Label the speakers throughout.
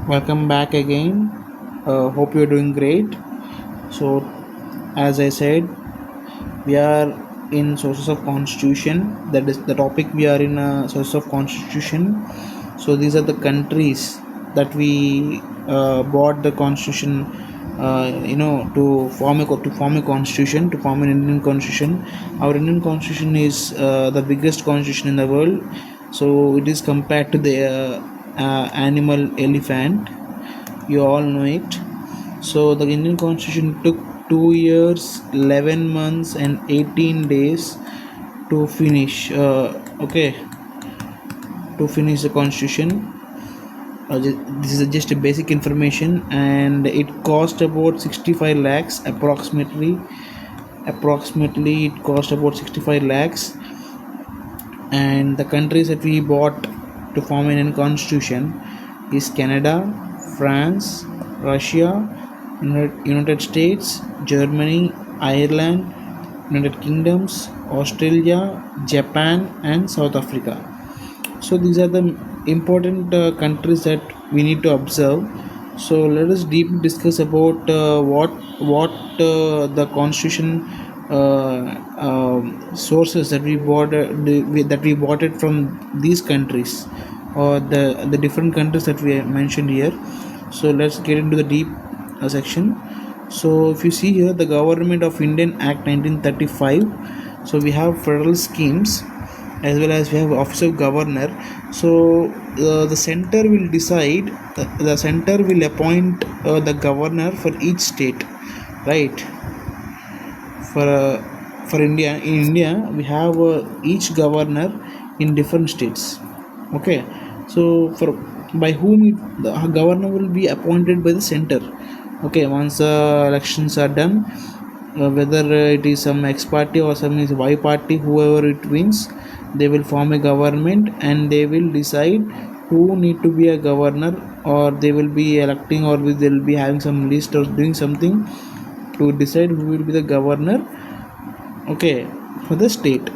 Speaker 1: Welcome back again. Hope you're doing great. So, as I said, we are in sources of constitution. That is the topic. We are in a source of constitution. So these are the countries that we bought the constitution. To form a constitution, to form an Indian constitution. Our Indian constitution is the biggest constitution in the world. So it is compared to the animal elephant. You all know it. So the Indian constitution took 2 years, 11 months, and 18 days to finish. To finish the constitution. This is just a basic information, and it cost about 65 lakhs approximately. It cost about 65 lakhs. And the countries that we bought to form an Indian constitution is Canada, France, Russia, United States, Germany, Ireland, United Kingdoms, Australia, Japan, and South Africa. So these are the important countries that we need to observe. So let us deeply discuss about what the constitution sources that we bought it from these countries, or the different countries that we mentioned here. So let's get into the deep section. So if you see here, the Government of Indian Act 1935. So we have federal schemes, as well as we have Office of Governor. So the center will decide. The center will appoint the governor for each state, right? For India, in India we have each governor in different states. Okay, so by whom the governor will be appointed by the center. Okay, once the elections are done, whether it is some X party or some is Y party, whoever it wins, they will form a government and they will decide who need to be a governor, or they will be electing, or they will be having some list or doing something to decide who will be the governor, okay, for the state.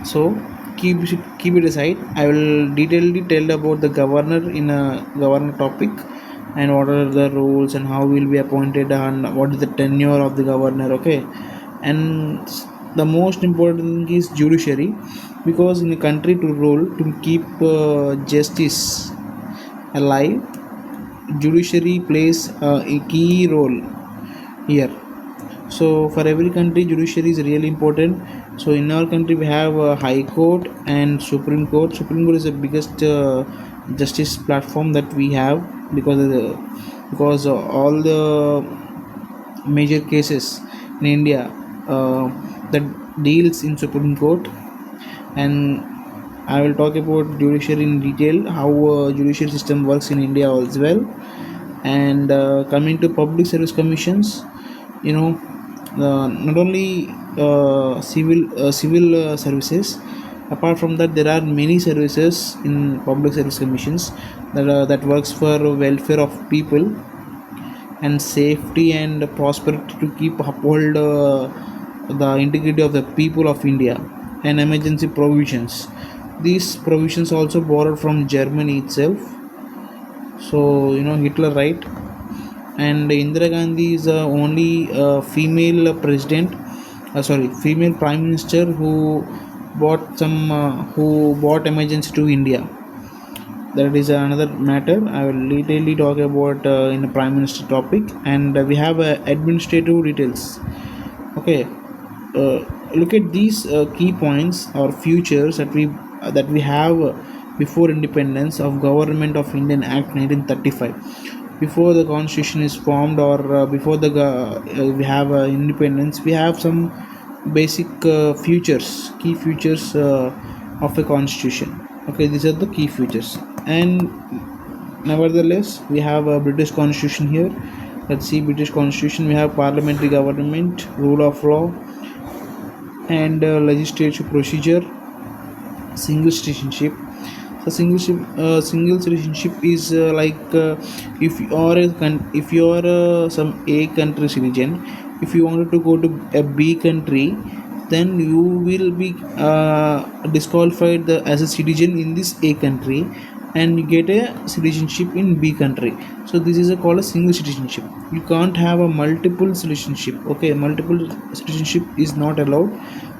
Speaker 1: So keep it aside. I will detailedly tell about the governor in a governor topic, and what are the rules and how will be appointed and what is the tenure of the governor. Okay, and the most important thing is judiciary, because in a country to rule, to keep justice alive, judiciary plays a key role here. So for every country, judiciary is really important. So in our country we have a High Court and Supreme Court. Supreme Court is the biggest justice platform that we have, because all the major cases in India that deals in Supreme Court. And I will talk about judiciary in detail, how judicial system works in India as well. And coming to public service commissions, not only civil services. Apart from that, there are many services in public service commissions that works for welfare of people and safety and prosperity, to keep uphold the integrity of the people of India, and emergency provisions. These provisions also borrowed from Germany itself. So Hitler, right? And Indira Gandhi is the only female president, female prime minister who brought emergency to India. That is another matter. I will detailedly talk about in the prime minister topic. And we have administrative details. Okay, look at these key points or features that we have before independence of Government of Indian Act 1935. Before the constitution is formed, or before we have independence, we have some basic key features of a constitution. Okay, these are the key features. And nevertheless, we have a British constitution here. Let's see British constitution. We have parliamentary government, rule of law, and legislative procedure, single citizenship. So single citizenship is if you are some A country citizen, if you wanted to go to a B country, then you will be disqualified as a citizen in this A country, and you get a citizenship in B country. So this is called a single citizenship. You can't have a multiple citizenship. Okay, multiple citizenship is not allowed.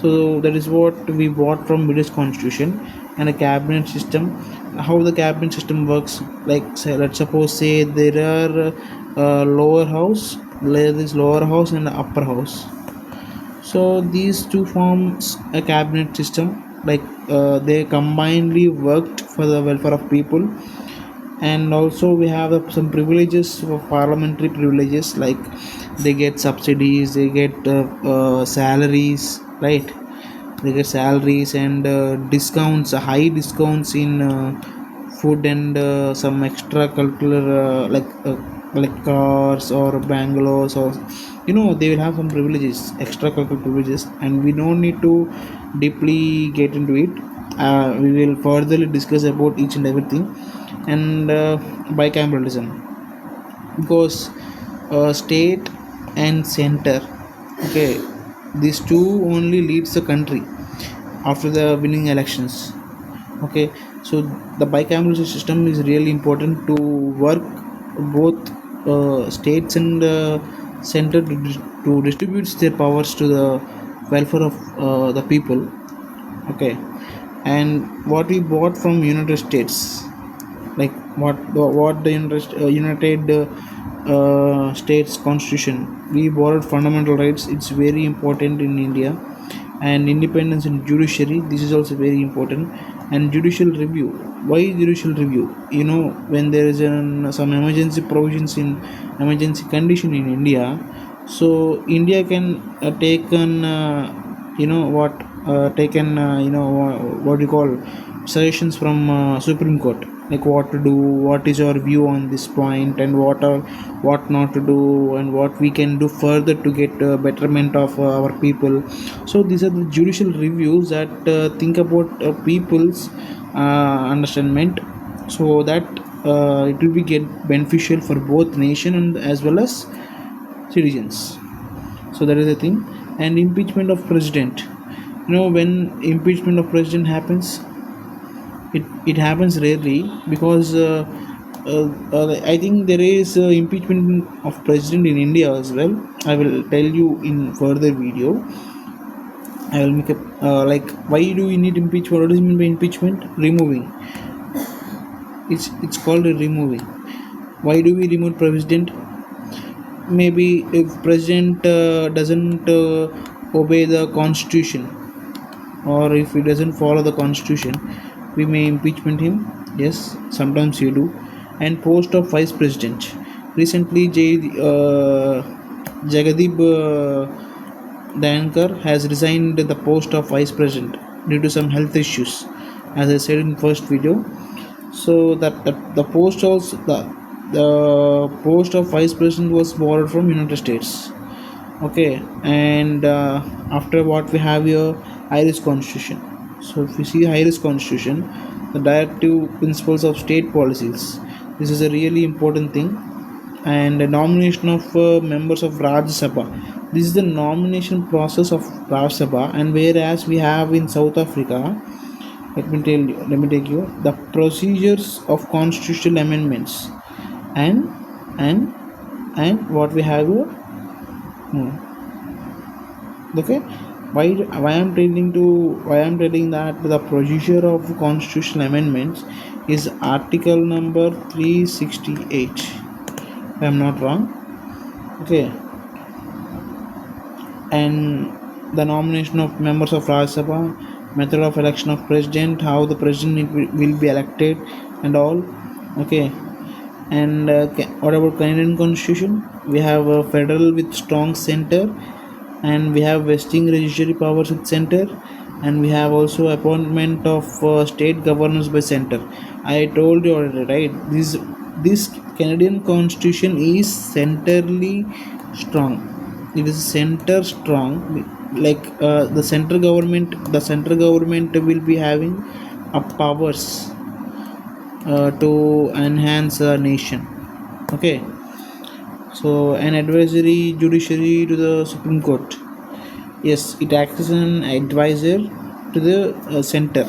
Speaker 1: So that is what we bought from British Constitution. And a cabinet system. How the cabinet system works? Like, say, let's suppose say there are lower house, there is lower house and upper house. So these two forms a cabinet system. Like they combinedly worked for the welfare of people. And also we have some privileges for parliamentary privileges, like they get subsidies, they get salaries, right? They get salaries and discounts, high discounts in food, and some extra curricular like cars or bangalows, or they will have some privileges, extra curricular privileges, and we don't need to deeply get into it. We will further discuss about each and everything. And bicameralism, because state and center, okay, these two only leads the country after the winning elections. Okay, so the bicameral system is really important to work both states and center to distribute their powers to the welfare of the people. Okay, and what we bought from United States, like what the United States Constitution, we borrowed fundamental rights. It's very important in India. And independence in judiciary, this is also very important. And judicial review. Why judicial review? When there is some emergency provisions in emergency condition in India, so India can take an taken what you call suggestions from Supreme Court, like what to do, what is your view on this point, and what not to do, and what we can do further to get betterment of our people. So these are the judicial reviews that think about people's understandment, so that it will be get beneficial for both nation and as well as citizens. So that is the thing. And impeachment of president, when impeachment of president happens, it happens rarely, because I think there is impeachment of president in India as well. I will tell you in further video. I will make a like, why do we need impeachment? What does it mean by impeachment? Removing. It's called a removing. Why do we remove president? Maybe if president doesn't obey the constitution, or if he doesn't follow the constitution, we may impeachment him. Yes, sometimes you do. And post of vice president. Recently, Jagdeep Dhankar has resigned the post of vice president due to some health issues, as I said in first video. So that the post also the post of vice president was borrowed from United States. Okay, and after what we have here, Irish Constitution. So if you see Irish Constitution, the directive principles of state policies, this is a really important thing. And the nomination of members of Rajya Sabha, this is the nomination process of Rajya Sabha. And whereas we have in South Africa, let me take you the procedures of constitutional amendments, and what we have here. Okay, why I'm telling that the procedure of constitutional amendments is article number 368, if I'm not wrong. Okay, and the nomination of members of Rajya Sabha, method of election of president, how the president will be elected, and all. Okay, and what about Canadian Constitution? We have a federal with strong center, and we have vesting judiciary powers with center, and we have also appointment of state governors by center. I told you already, right? This Canadian Constitution is centrally strong. It is center strong, like the central government will be having powers to enhance a nation. Okay, so an advisory judiciary to the Supreme Court. Yes, it acts as an advisor to the center.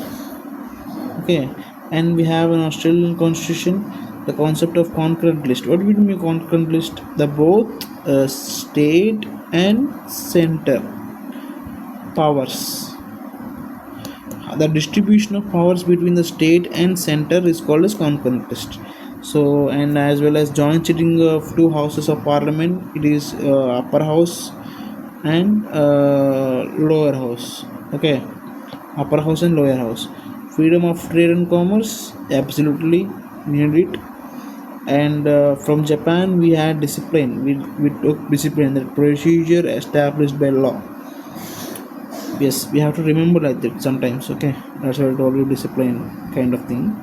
Speaker 1: Okay, And we have an Australian constitution, the concept of concurrent list. What will be concurrent list? The both state and center powers. The distribution of powers between the state and center is called as concurrent list. So, and as well as joint sitting of two houses of parliament, it is upper house and lower house. Okay, upper house and lower house. Freedom of trade and commerce, absolutely need it. And from Japan we had discipline. We took discipline, the procedure established by law. Yes, we have to remember like that sometimes. Okay, that's why I told you, discipline kind of thing.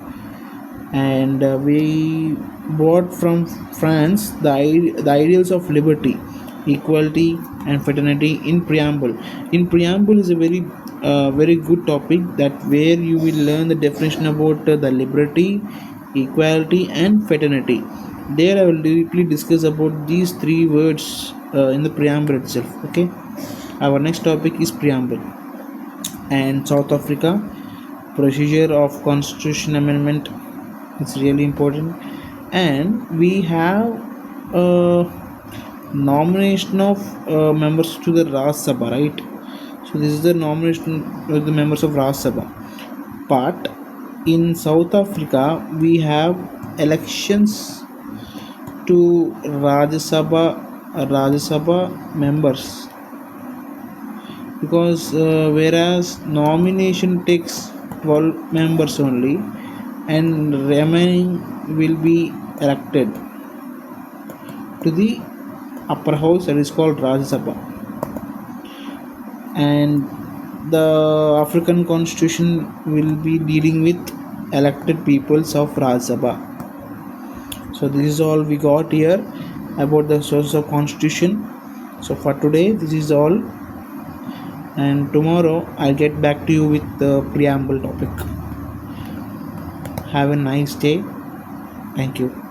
Speaker 1: And we bought from France the ideals of liberty, equality, and fraternity in preamble. In preamble is a very good topic, that where you will learn the definition about the liberty, equality, and fraternity. There I will deeply discuss about these three words in the preamble itself. Okay, our next topic is preamble. And South Africa, procedure of constitution amendment, it's really important. And we have nomination of members to the Raj Sabha, right? So this is the nomination of the members of Raj Sabha. But in South Africa we have elections to Rajya Sabha members, because whereas nomination takes 12 members only, and remaining will be elected to the upper house, that is called Rajya Sabha. And the African constitution will be dealing with elected peoples of Rajya Sabha. So this is all we got here about the source of constitution. So for today this is all, and tomorrow I'll get back to you with the preamble topic. Have a nice day. Thank you.